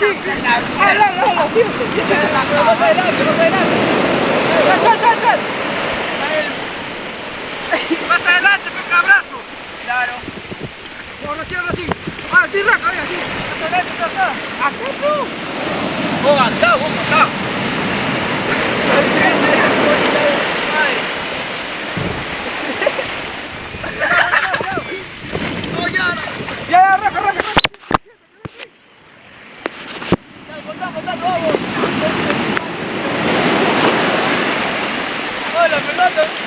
así. Más adelante. Sal. Más adelante, pero cabrazo. Claro. Ahora sí. Ah, sí, Raca, venga, sí. Más adelante, acá. Acá no. Vos acá. No, Ya, Raca. Contá, vamos. Oh, la pelota.